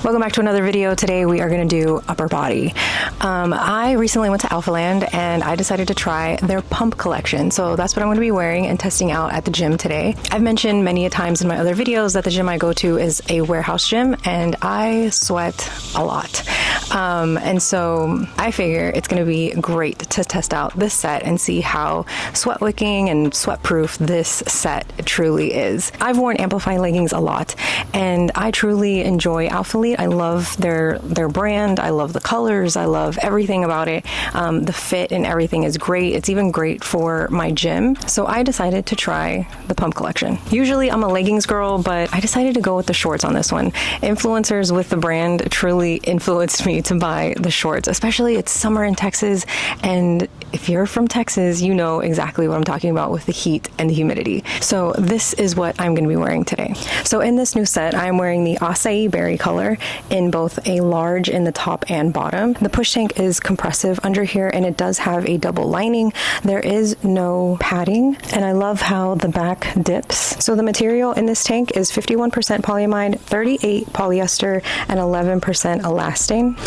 Welcome back to another video. Today we are going to do upper body. I recently went to Alphalete and I decided to try their pump collection. So that's what I'm going to be wearing and testing out at the gym today. I've mentioned many a times in my other videos that the gym I go to is a warehouse gym and I sweat a lot. And so I figure it's going to be great to test out this set and see how sweat wicking and sweat proof this set truly is. I've worn Amplify leggings a lot and I truly enjoy Alphalete. I love their brand. I love the colors. I love everything about it. The fit and everything is great. It's even great for my gym. So I decided to try the pump collection. Usually I'm a leggings girl, but I decided to go with the shorts on this one. Influencers with the brand truly influenced me to buy the shorts, especially it's summer in Texas. And if you're from Texas, you know exactly what I'm talking about with the heat and the humidity. So this is what I'm going to be wearing today. So in this new set, I'm wearing the acai berry color in both a large in the top and bottom. The push tank is compressive under here and it does have a double lining. There is no padding and I love how the back dips. So the material in this tank is 51% polyamide, 38 polyester, and 11% elastane.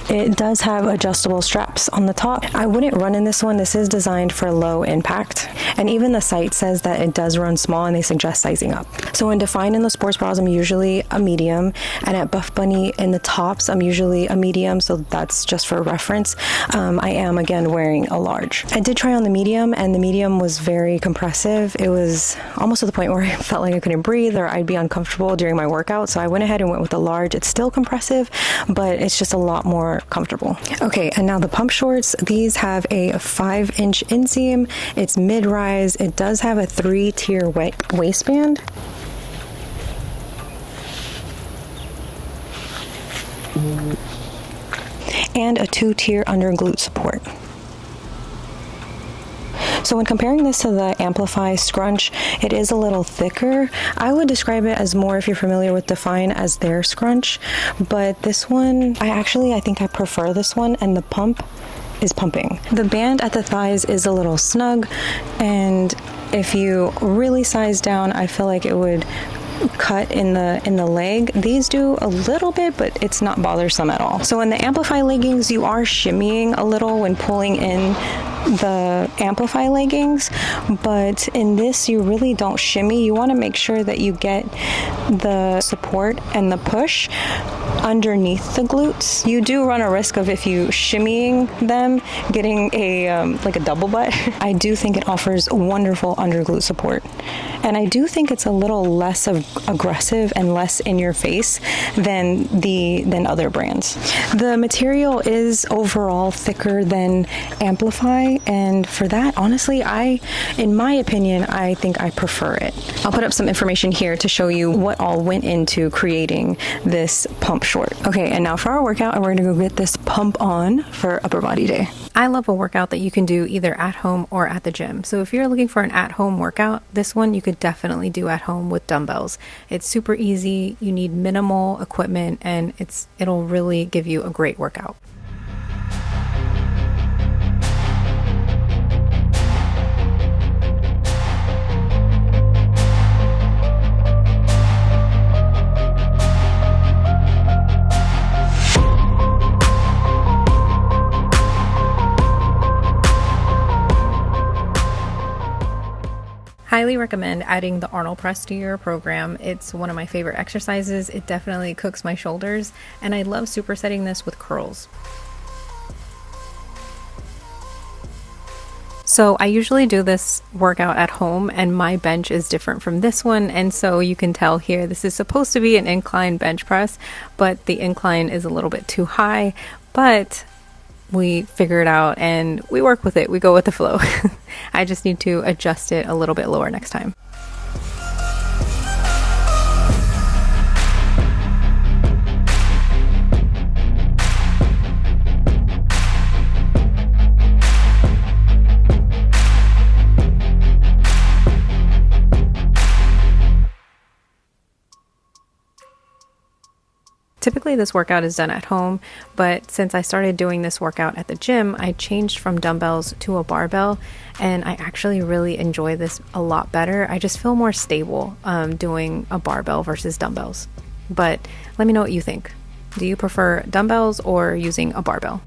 It does have adjustable straps on the top. I wouldn't run in this one. This is designed for low impact. And even the site says that it does run small and they suggest sizing up. So when defined in the sports bras, I'm usually a medium, and at Buff Bunny in the tops, I'm usually a medium, so that's just for reference. I am again wearing a large. I did try on the medium and the medium was very compressive. It was almost to the point where I felt like I couldn't breathe or I'd be uncomfortable during my workout, so I went ahead and went with the large. It's still compressive, but it's just a lot more comfortable. Okay, and now the pump shorts. These have a 5-inch inseam. It's mid-rise. It does have a 3-tier waistband. And a 2-tier under glute support. So when comparing this to the Amplify scrunch, it is a little thicker. I would describe it as more, if you're familiar with Define, as their scrunch, but this one, I think I prefer this one, and the pump is pumping. The band at the thighs is a little snug, and if you really size down, I feel like it would cut in the leg. These do a little bit, but it's not bothersome at all. So in the Amplify leggings, you are shimmying a little when pulling in the Amplify leggings, but in this you really don't shimmy. You want to make sure that you get the support and the push underneath the glutes. You do run a risk of, if you shimmying them, getting a like a double butt. I do think it offers wonderful under glute support, and I do think it's a little less aggressive and less in your face than other brands. The material is overall thicker than Amplify, and for that, honestly, in my opinion, I think I prefer it. I'll put up some information here to show you what all went into creating this pump short. Okay, and now for our workout, and we're gonna go get this pump on for upper body day. I love a workout that you can do either at home or at the gym. So if you're looking for an at-home workout, this one you could definitely do at home with dumbbells. It's super easy, you need minimal equipment, and it'll really give you a great workout. Highly recommend adding the Arnold Press to your program. It's one of my favorite exercises. It definitely cooks my shoulders, and I love supersetting this with curls. So I usually do this workout at home, and my bench is different from this one, and so you can tell here this is supposed to be an incline bench press, but the incline is a little bit too high, but we figure it out and we work with it. We go with the flow. I just need to adjust it a little bit lower next time. Typically this workout is done at home, but since I started doing this workout at the gym, I changed from dumbbells to a barbell, and I actually really enjoy this a lot better. I just feel more stable doing a barbell versus dumbbells. But let me know what you think. Do you prefer dumbbells or using a barbell?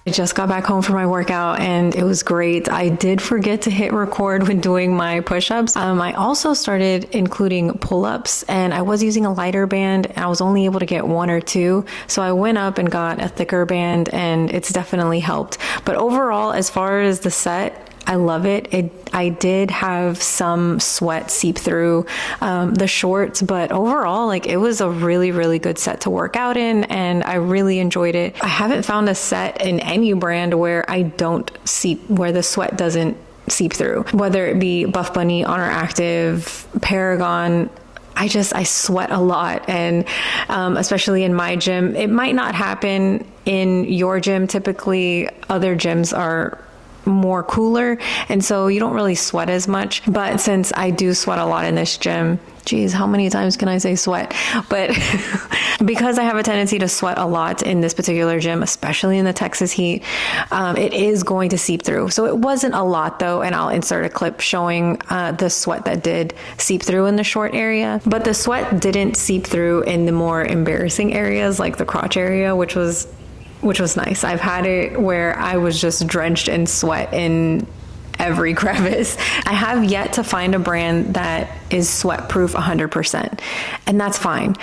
I just got back home from my workout and it was great. I did forget to hit record when doing my push-ups. I also started including pull-ups, and I was using a lighter band and I was only able to get 1 or 2. So I went up and got a thicker band and it's definitely helped. But overall, as far as the set, I love it. I did have some sweat seep through the shorts, but overall, like, it was a really, really good set to work out in, and I really enjoyed it. I haven't found a set in any brand where where the sweat doesn't seep through, whether it be Buff Bunny, Honor Active, Paragon. I sweat a lot, and especially in my gym. It might not happen in your gym. Typically, other gyms are more cooler, and so you don't really sweat as much. But since I do sweat a lot in this gym, geez, how many times can I say sweat? But because I have a tendency to sweat a lot in this particular gym, especially in the Texas heat, it is going to seep through. So it wasn't a lot though, and I'll insert a clip showing the sweat that did seep through in the short area. But the sweat didn't seep through in the more embarrassing areas, like the crotch area, which was nice. I've had it where I was just drenched in sweat in every crevice. I have yet to find a brand that is sweat proof 100%, and that's fine.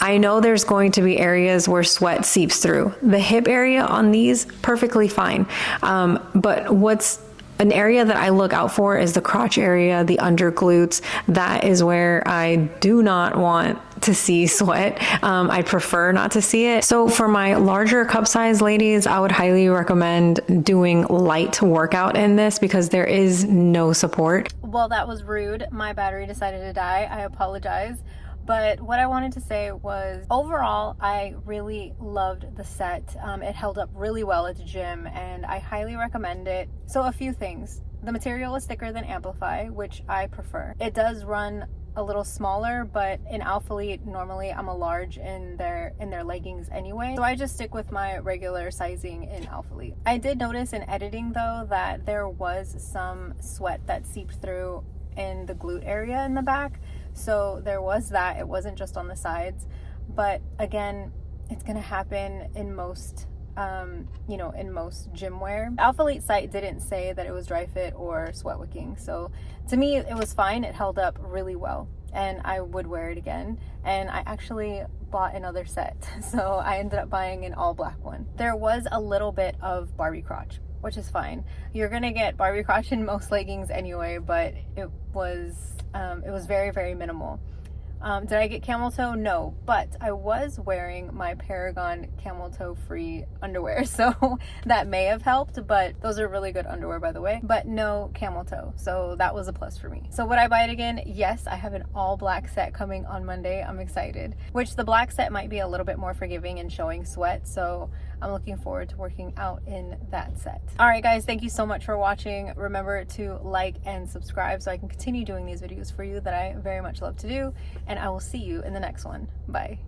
I know there's going to be areas where sweat seeps through. The hip area on these, perfectly fine. But what's an area that I look out for is the crotch area, the under glutes. That is where I do not want to see sweat. I prefer not to see it. So for my larger cup size ladies, I would highly recommend doing light workout in this because there is no support. Well, that was rude. My battery decided to die. I apologize. But what I wanted to say was, overall, I really loved the set. It held up really well at the gym, and I highly recommend it. So a few things. The material is thicker than Amplify, which I prefer. It does run a little smaller, but in Alphalete, normally I'm a large in their leggings anyway. So I just stick with my regular sizing in Alphalete. I did notice in editing though that there was some sweat that seeped through in the glute area in the back. So there was that. It wasn't just on the sides. But again, it's gonna happen in most in most gym wear. Alphalete site didn't say that it was dry fit or sweat wicking. So to me, it was fine. It held up really well, and I would wear it again. And I actually bought another set. So I ended up buying an all black one. There was a little bit of Barbie crotch. which is fine. You're gonna get Barbie crotch in most leggings anyway, but it was very, very minimal. Did I get camel toe? No, but I was wearing my Paragon camel toe free underwear, so that may have helped, but those are really good underwear, by the way, but no camel toe, so that was a plus for me. So would I buy it again? Yes, I have an all black set coming on Monday. I'm excited, which the black set might be a little bit more forgiving and showing sweat, so I'm looking forward to working out in that set. All right, guys, thank you so much for watching. Remember to like and subscribe so I can continue doing these videos for you that I very much love to do, and I will see you in the next one. Bye.